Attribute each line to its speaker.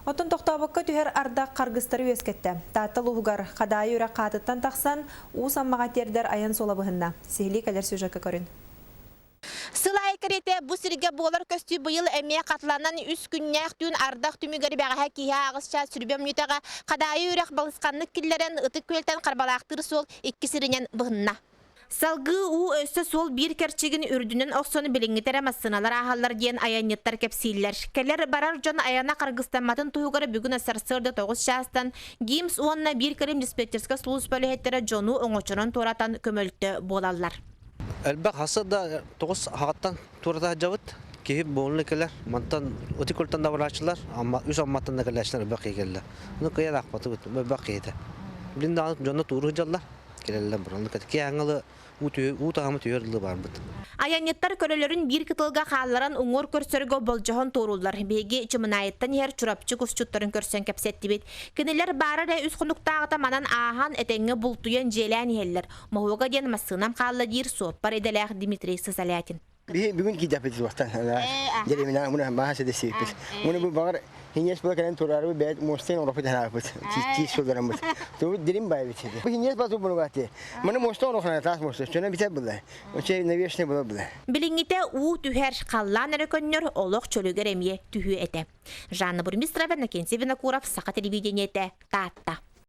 Speaker 1: Отун тоқтабыққа түхер ардақ қарғыстары өскетті. Таттыл ұғығар қадайы үрі қатыттан тақсан, ұу саммаға тердер аян солабығынна. Сехли кәлер сюжетке көрін.
Speaker 2: Сылай керете бу сирге болар көстү быйыл эмие катланан 3 күннәк түн ардак түмүгәри бәгә кия агысча сүрбем нютага кадайы үрәк балысканлык килләрен ытык көлтән карбалактыр сол 2 сиринен быгынна. Салгы у өссө сол бир керчигин үрдүнөн оксону билиңитере массыналар ахаллар диен аяннеттар кепсиллер. Келер барар жон аяна Кыргызстанматын туйгары бүгүн асарсырды 9 шастан Гимс уонна бир керем диспетчерска службалыхеттер жону оңочонон торатан көмөлтө болаллар.
Speaker 3: Әлбәк хасыда 9 хаттан турда жабыт киһи болны келер мантан отиколтан да барачылар амма үз амматтан да келәшләр бак келәләр. Ну кыя лакпаты бак киде. Билинде жонна туры жаллар келәләр буранлык кияңлы у тагымы төйөрлү бар бит.
Speaker 2: Аяннеттар көрөлөрүн бир кытылга хаалларан уңор көрсөргө болжохон торуллар. Беги чымынайыттан ер чурапчы кусчуттарын көрсөн кепсетти бит. Кинелер барара үз кунуктагыта манан ахан этеңге бултуян желән хеллер. Мохога ден массынам хаалла дир соп бар эделях Дмитрий Сазалятин.
Speaker 4: Бүгүн кидәпет вактан. Деревина муна баһасы десепис. Муна бу багар хинес бу кален турары бет мостен орфы танапыт. Ти суларым бит. Ту дерим бай бит. Бу хинес базу бургати. Муна мостон орхана тас мосты. Чөне бите булды. Оче навешне була булды.
Speaker 2: Билиңите у түһәр каллан реконнор олох чөлөгөр эмие түһү эте. Жанна Бурмистрова, Накенсевина Куров, Саха телевидениете, Татта.